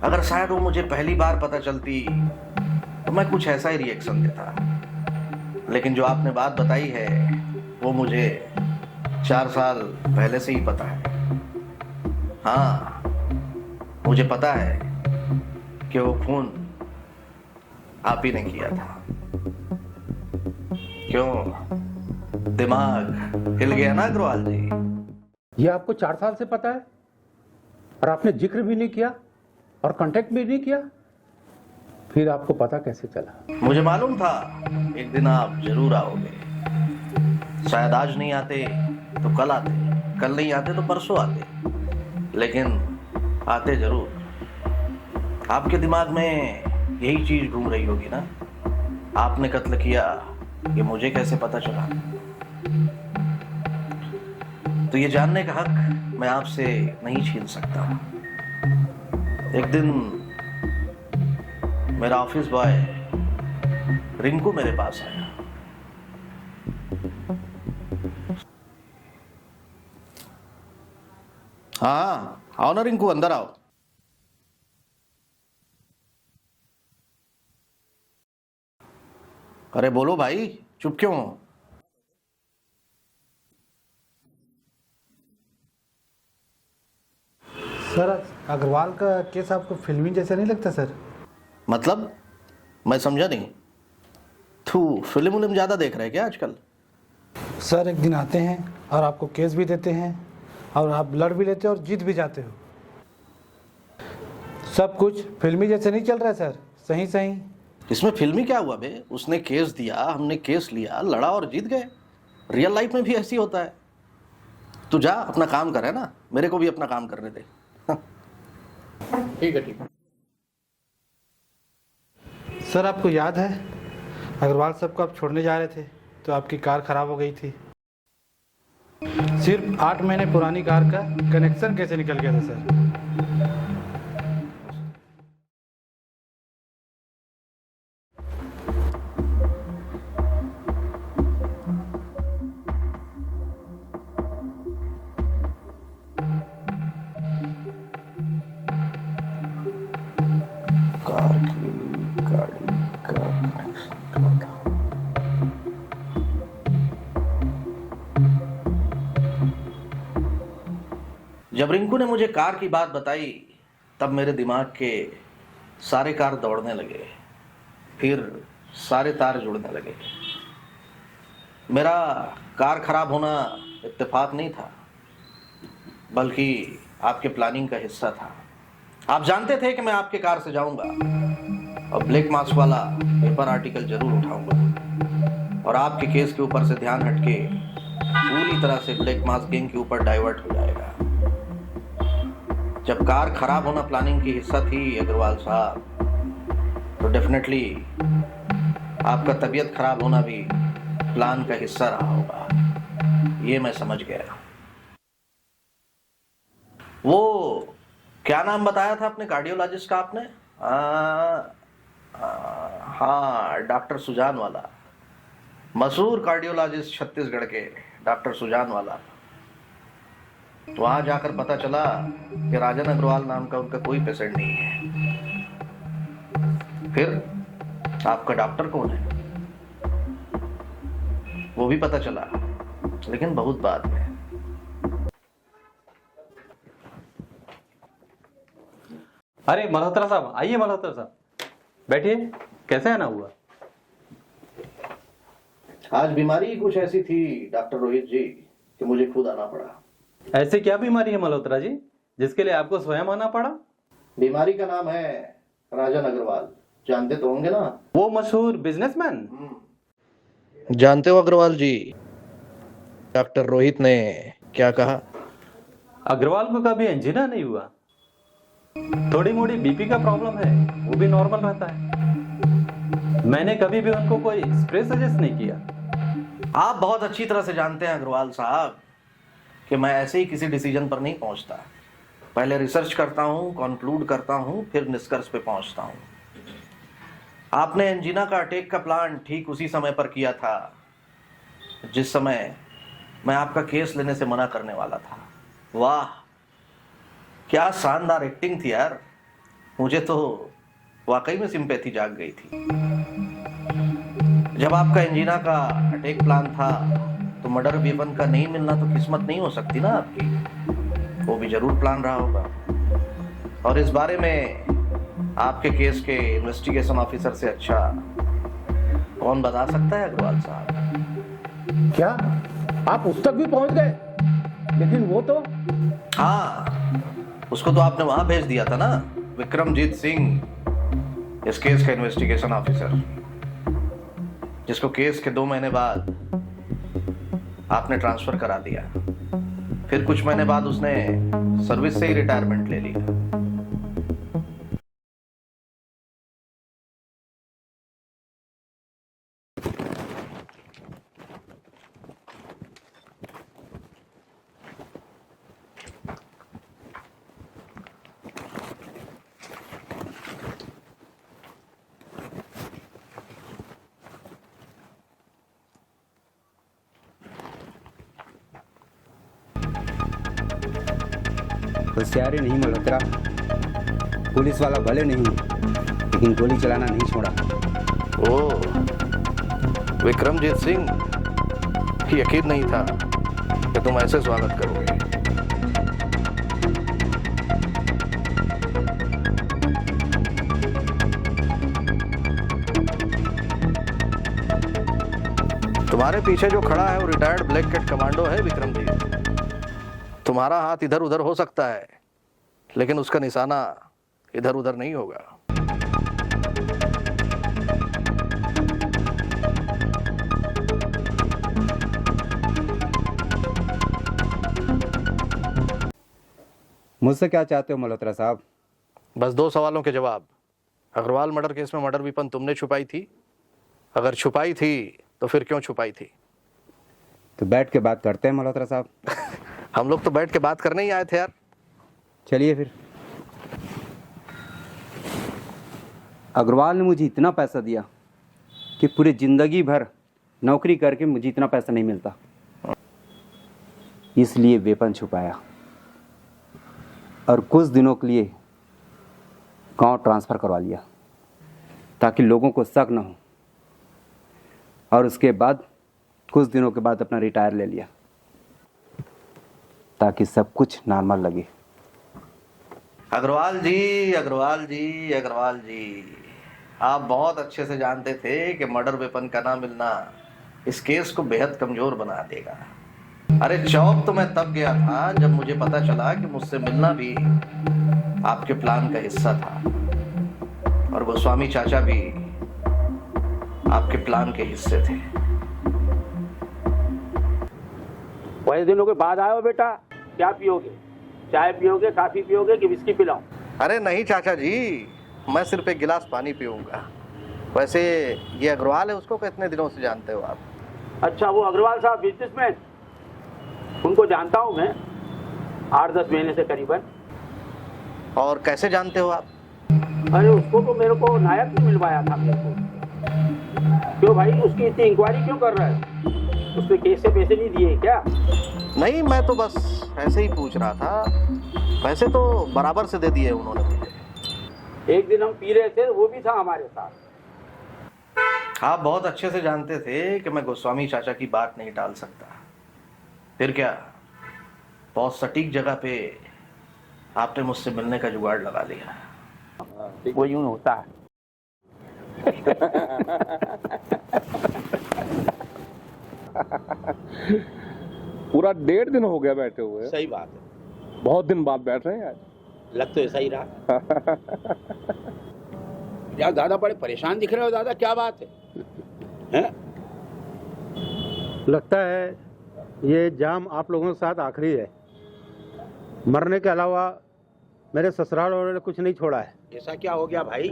अगर शायद वो मुझे पहली बार पता चलती तो मैं कुछ ऐसा ही रिएक्शन देता। लेकिन जो आपने बात बताई है वो मुझे 4 साल पहले से ही पता है। हाँ, मुझे पता है कि वो खून आप ही ने किया था। क्यों, दिमाग हिल गया ना अग्रवाल जी? ये आपको 4 साल से पता है, और आपने जिक्र भी नहीं किया और कांटेक्ट भी नहीं किया, फिर आपको पता कैसे चला? मुझे मालूम था एक दिन आप जरूर आओगे। शायद आज नहीं आते तो कल आते, कल नहीं आते तो परसों आते, लेकिन आते जरूर। आपके दिमाग में यही चीज घूम रही होगी ना, आपने कत्ल किया, ये मुझे कैसे पता चला? तो ये जानने का हक मैं आपसे नहीं छीन सकता। एक दिन मेरा ऑफिस बॉय रिंकू मेरे पास आया। हाँ, आओ ना रिंकू, अंदर आओ। अरे बोलो भाई, चुप क्यों हो? सर, अग्रवाल का केस आपको फिल्मी जैसा नहीं लगता सर? मतलब, मैं समझा नहीं। तू फिल्म उल्म ज्यादा देख रहा है क्या आजकल? सर, एक दिन आते हैं और आपको केस भी देते हैं, और आप लड़ भी लेते हो और जीत भी जाते हो। सब कुछ फिल्मी जैसे नहीं चल रहा है सर, सही सही। इसमें फिल्मी क्या हुआ बे? उसने केस दिया, हमने केस लिया, लड़ा और जीत गए। रियल लाइफ में भी ऐसी होता है। तू जा, अपना काम कर, है ना? मेरे को भी अपना काम करने दे। ठीक है, ठीक है। सर, आपको याद है अग्रवाल साहब को आप छोड़ने जा रहे थे तो आपकी कार खराब हो गई थी। सिर्फ 8 महीने पुरानी कार का कनेक्शन कैसे निकल गया था सर? जब रिंकू ने मुझे कार की बात बताई, तब मेरे दिमाग के सारे कार दौड़ने लगे, फिर सारे तार जुड़ने लगे। मेरा कार खराब होना इत्तेफाक नहीं था, बल्कि आपके प्लानिंग का हिस्सा था। आप जानते थे कि मैं आपके कार से जाऊंगा और ब्लैक मार्क्स वाला पेपर आर्टिकल जरूर उठाऊंगा, और आपके केस के ऊपर से ध्यान हटके पूरी तरह से ब्लैक मार्क्स गैंग के ऊपर डाइवर्ट हो जाएगा। जब कार खराब होना प्लानिंग की हिस्सा थी अग्रवाल साहब, तो डेफिनेटली आपका तबीयत खराब होना भी प्लान का हिस्सा रहा होगा, ये मैं समझ गया। वो क्या नाम बताया था अपने कार्डियोलॉजिस्ट का आपने? हाँ, डॉक्टर सुजान वाला, मशहूर कार्डियोलॉजिस्ट छत्तीसगढ़ के डॉक्टर सुजान वाला। वहां जाकर पता चला कि राजन अग्रवाल नाम का उनका कोई पेशेंट नहीं है। फिर आपका डॉक्टर कौन है वो भी पता चला, लेकिन बहुत बाद में। अरे मल्होत्रा साहब, आइए मल्होत्रा साहब, बैठिए। कैसे आना हुआ? आज बीमारी ही कुछ ऐसी थी डॉक्टर रोहित जी कि मुझे खुद आना पड़ा। ऐसे क्या बीमारी है मल्होत्रा जी जिसके लिए आपको स्वयं आना पड़ा? बीमारी का नाम है राजन अग्रवाल, जानते तो होंगे ना? वो मशहूर बिजनेसमैन। जानते हो अग्रवाल जी, डॉक्टर रोहित ने क्या कहा? अग्रवाल को कभी एंजीना नहीं हुआ, थोड़ी मोड़ी बीपी का प्रॉब्लम है, वो भी नॉर्मल रहता है। मैंने कभी भी उनको कोई स्प्रे सजेस्ट नहीं किया। आप बहुत अच्छी तरह से जानते हैं अग्रवाल साहब कि मैं ऐसे ही किसी डिसीजन पर नहीं पहुंचता। पहले रिसर्च करता हूं, कंक्लूड करता हूं, फिर निष्कर्ष पे पहुंचता हूं। आपने एंजीना का अटैक का प्लान ठीक उसी समय पर किया था जिस समय मैं आपका केस लेने से मना करने वाला था। वाह, क्या शानदार एक्टिंग थी यार। मुझे तो वाकई में सिंपैथी जाग गई थी। जब आपका एंजीना का अटैक प्लान था तो मर्डर वेपन का नहीं मिलना तो किस्मत नहीं हो सकती ना आपकी, वो भी जरूर प्लान रहा होगा। और इस बारे में आपके केस के इन्वेस्टिगेशन ऑफिसर से अच्छा कौन बता सकता है अग्रवाल साहब? क्या आप उस तक भी पहुंच गए? लेकिन वो तो हाँ, उसको तो आपने वहां भेज दिया था ना, विक्रमजीत सिंह, इस केस का इन्वेस्टिगेशन ऑफिसर, जिसको केस के 2 महीने बाद आपने ट्रांसफर करा दिया। फिर कुछ महीने बाद उसने सर्विस से ही रिटायरमेंट ले लिया। होशियारी नहीं मल्होत्रा, पुलिस वाला भले नहीं लेकिन गोली चलाना नहीं छोड़ा। ओ, विक्रमजीत सिंह, यकीन नहीं था कि तुम ऐसे स्वागत करोगे। तुम्हारे पीछे जो खड़ा है वो रिटायर्ड ब्लैक कैट कमांडो है विक्रम जी। तुम्हारा हाथ इधर उधर हो सकता है लेकिन उसका निशाना इधर उधर नहीं होगा। मुझसे क्या चाहते हो मल्होत्रा साहब? बस 2 सवालों के जवाब। अग्रवाल मर्डर केस में मर्डर वेपन तुमने छुपाई थी? अगर छुपाई थी तो फिर क्यों छुपाई थी? तो बैठ के बात करते हैं मल्होत्रा साहब। हम लोग तो बैठ के बात करने ही आए थे यार। चलिए फिर। अग्रवाल ने मुझे इतना पैसा दिया कि पूरी जिंदगी भर नौकरी करके मुझे इतना पैसा नहीं मिलता, इसलिए वेपन छुपाया और कुछ दिनों के लिए गांव ट्रांसफ़र करवा लिया ताकि लोगों को शक न हो, और उसके बाद कुछ दिनों के बाद अपना रिटायर ले लिया ताकि सब कुछ नॉर्मल लगे। अग्रवाल जी, अग्रवाल जी, अग्रवाल जी, आप बहुत अच्छे से जानते थे कि मर्डर वेपन का ना मिलना इस केस को बेहद कमजोर बना देगा। अरे चौक तो मैं तब गया था जब मुझे पता चला कि मुझसे मिलना भी आपके प्लान का हिस्सा था और गोस्वामी चाचा भी आपके प्लान के हिस्से थे। बड़े दिनों के बाद आए हो बेटा, क्या पियोगे? चाय पियोगे, कॉफी पियोगे कि विस्की पिलाऊं? अरे नहीं चाचा जी, मैं सिर्फ एक गिलास पानी पीऊंगा। वैसे ये अग्रवाल है, उसको कितने दिनों से जानते हो आप? अच्छा, वो अग्रवाल साहब बिजनेसमैन, उनको जानता हूँ मैं 8-10 महीने से करीबन। और कैसे जानते हो आप? अरे उसको तो मेरे को नायक ने मिलवाया था मेरे को। क्यों भाई, उसकी इतनी इंक्वायरी क्यों कर रहा है? उसने केस से पैसे नहीं दिए क्या? नहीं, मैं तो बस ऐसे ही पूछ रहा था। पैसे तो बराबर से दे दिए उन्होंने मुझे। एक दिन हम पी रहे थे, वो भी था हमारे साथ। आप बहुत अच्छे से जानते थे कि मैं गोस्वामी चाचा की बात नहीं टाल सकता। फिर क्या, बहुत सटीक जगह पे आपने मुझसे मिलने का जुगाड़ लगा लिया। वो यूं होता है। पूरा 1.5 दिन हो गया बैठे हुए। सही बात है, बहुत दिन बाद बैठ रहे हैं आज। लग तो ऐसा ही रहा। यार दादा बड़े परेशान दिख रहे हो दादा, क्या बात है? हैं? लगता है ये जाम आप लोगों के साथ आखिरी है। मरने के अलावा मेरे ससुराल वालों ने कुछ नहीं छोड़ा है। ऐसा क्या हो गया भाई?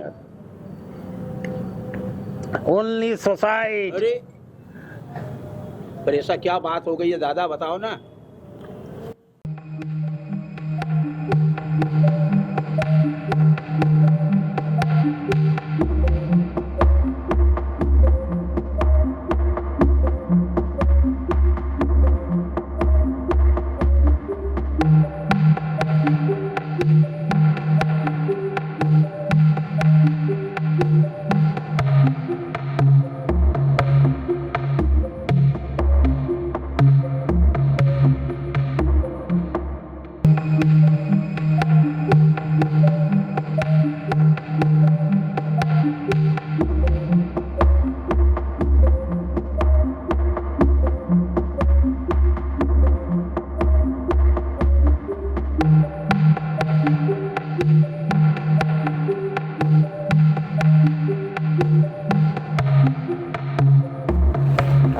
Only suicide. अरे पर ऐसा क्या बात हो गई है दादा, बताओ ना।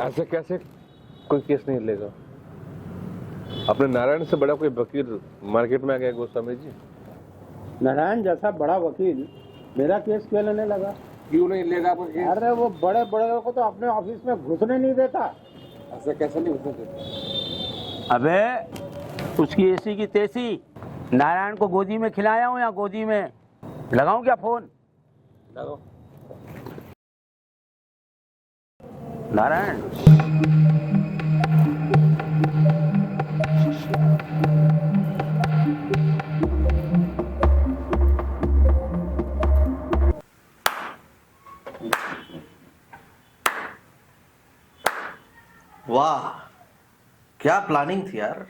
ऐसे कैसे कोई केस नहीं लेगा? अपने नारायण से बड़ा कोई वकील मार्केट में आ गया गोस्वामी जी। नारायण जैसा बड़ा वकील मेरा केस क्यों लेने लगा? क्यों नहीं लेगा आपका केस? अरे वो बड़े बड़े को तो अपने ऑफिस में घुसने नहीं देता। ऐसा कैसे नहीं घुसने देता? अबे उसकी एसी की तेसी, नारायण को गोदी में खिलाया हूँ या गोदी में लगाऊं क्या फोन? लगाओ। नारायण वाह, क्या प्लानिंग थी यार,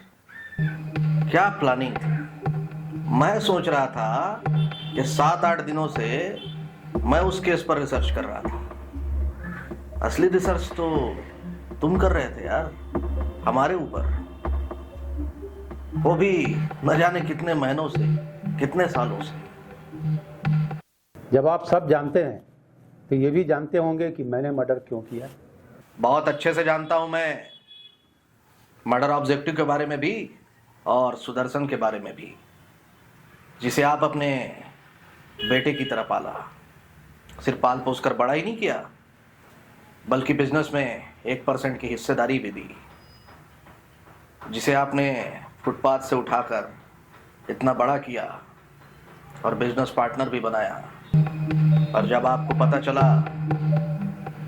क्या प्लानिंग थी। मैं सोच रहा था कि 7-8 दिनों से मैं उस केस पर रिसर्च कर रहा था। असली रिसर्च तो तुम कर रहे थे यार, हमारे ऊपर, वो भी न जाने कितने महीनों से, कितने सालों से। जब आप सब जानते हैं तो ये भी जानते होंगे कि मैंने मर्डर क्यों किया। बहुत अच्छे से जानता हूं मैं, मर्डर ऑब्जेक्टिव के बारे में भी और सुदर्शन के बारे में भी, जिसे आप अपने बेटे की तरह पाला। सिर्फ पाल पोस कर बड़ा ही नहीं किया, बल्कि बिजनेस में 1% की हिस्सेदारी भी दी, जिसे आपने फुटपाथ से उठाकर इतना बड़ा किया और बिजनेस पार्टनर भी बनाया। और जब आपको पता चला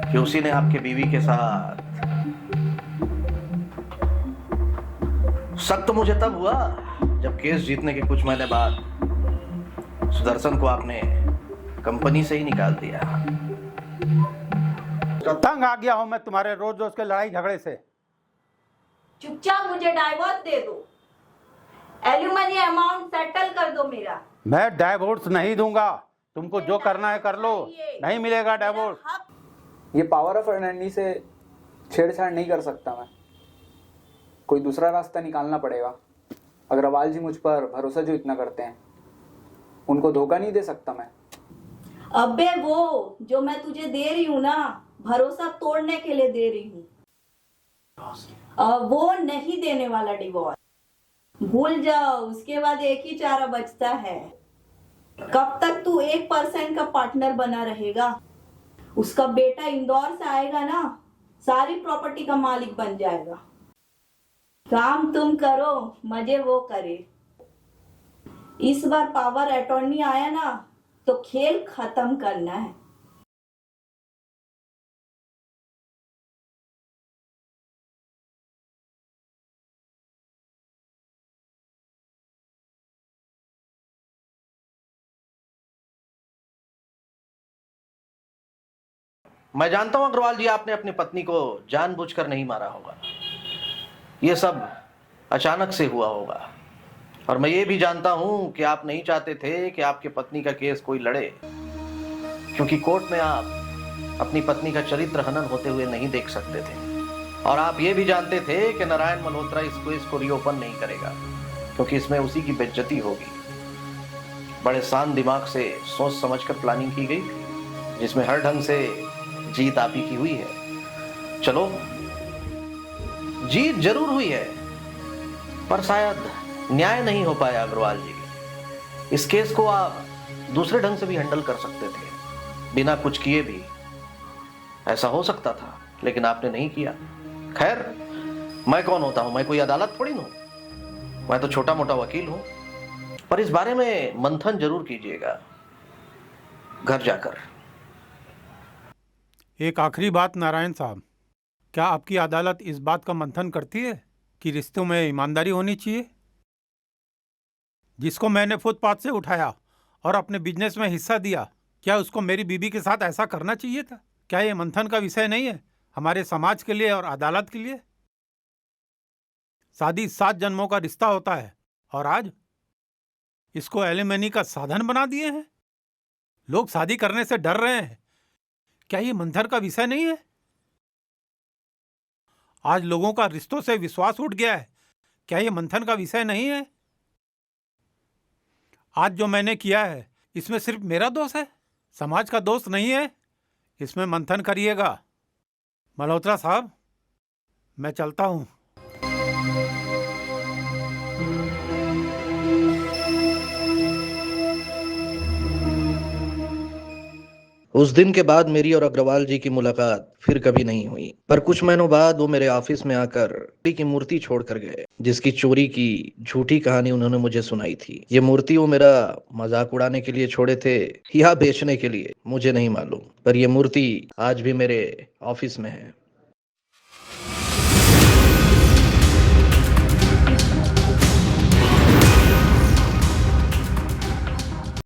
कि उसी ने आपके बीवी के साथ, शक तो मुझे तब हुआ जब केस जीतने के कुछ महीने बाद सुदर्शन को आपने कंपनी से ही निकाल दिया। तंग आ गया हूं मैं तुम्हारे रोज रोज के लड़ाई झगड़े से। चुपचाप मुझे डाइवोर्स दे दो, एल्यूमनी अमाउंट सेटल कर दो मेरा। मैं डाइवोर्स नहीं दूंगा, तुमको जो करना है कर लो, नहीं मिलेगा डाइवोर्स। ये पावर ऑफ अटर्नी से छेड़छाड़ नहीं कर सकता मैं, कोई दूसरा रास्ता निकालना पड़ेगा। अग्रवाल जी मुझ पर भरोसा जो इतना करते हैं, उनको धोखा नहीं दे सकता मैं। अबे वो जो मैं तुझे दे रही हूँ ना, भरोसा तोड़ने के लिए दे रही हूँ, वो नहीं देने वाला डिवोर्स। भूल जाओ, उसके बाद एक ही चारा बचता है। कब तक तू 1% का पार्टनर बना रहेगा? उसका बेटा इंदौर से आएगा ना, सारी प्रॉपर्टी का मालिक बन जाएगा। काम तुम करो, मजे वो करे। इस बार पावर अटॉर्नी आया ना तो खेल खत्म करना है। मैं जानता हूं अग्रवाल जी, आपने अपनी पत्नी को जानबूझकर नहीं मारा होगा, ये सब अचानक से हुआ होगा। और मैं ये भी जानता हूं कि आप नहीं चाहते थे कि आपकी पत्नी का केस कोई लड़े, क्योंकि कोर्ट में आप अपनी पत्नी का चरित्र हनन होते हुए नहीं देख सकते थे। और आप ये भी जानते थे कि नारायण मल्होत्रा इस केस को रीओपन नहीं करेगा, क्योंकि इसमें उसी की बेइज्जती होगी। बड़े शांत दिमाग से सोच समझकर प्लानिंग की गई थी, जिसमें हर ढंग से जीत आप ही की हुई है। चलो, जीत जरूर हुई है, पर शायद न्याय नहीं हो पाया अग्रवाल जी। इस केस को आप दूसरे ढंग से भी हैंडल कर सकते थे, बिना कुछ किए भी। ऐसा हो सकता था, लेकिन आपने नहीं किया। खैर, मैं कौन होता हूं? मैं कोई अदालत थोड़ी हूं। मैं तो छोटा मोटा वकील हूं। पर इस बारे में मंथन जरूर कीजिएगा घर जाकर। एक आखिरी बात नारायण साहब, क्या आपकी अदालत इस बात का मंथन करती है कि रिश्तों में ईमानदारी होनी चाहिए? जिसको मैंने फुटपाथ से उठाया और अपने बिजनेस में हिस्सा दिया, क्या उसको मेरी बीबी के साथ ऐसा करना चाहिए था? क्या ये मंथन का विषय नहीं है हमारे समाज के लिए और अदालत के लिए? शादी 7 जन्मों का रिश्ता होता है, और आज इसको एलिमनी का साधन बना दिए हैं। लोग शादी करने से डर रहे हैं। क्या ये मंथन का विषय नहीं है? आज लोगों का रिश्तों से विश्वास उठ गया है। क्या ये मंथन का विषय नहीं है? आज जो मैंने किया है, इसमें सिर्फ मेरा दोष है, समाज का दोष नहीं है। इसमें मंथन करिएगा। मल्होत्रा साहब, मैं चलता हूं। उस दिन के बाद मेरी और अग्रवाल जी की मुलाकात फिर कभी नहीं हुई, पर कुछ महीनों बाद वो मेरे ऑफिस में आकर की मूर्ति छोड़कर गए, जिसकी चोरी की झूठी कहानी उन्होंने मुझे सुनाई थी। ये मूर्ति वो मेरा मजाक उड़ाने के लिए छोड़े थे या बेचने के लिए, मुझे नहीं मालूम, पर ये मूर्ति आज भी मेरे ऑफिस में है।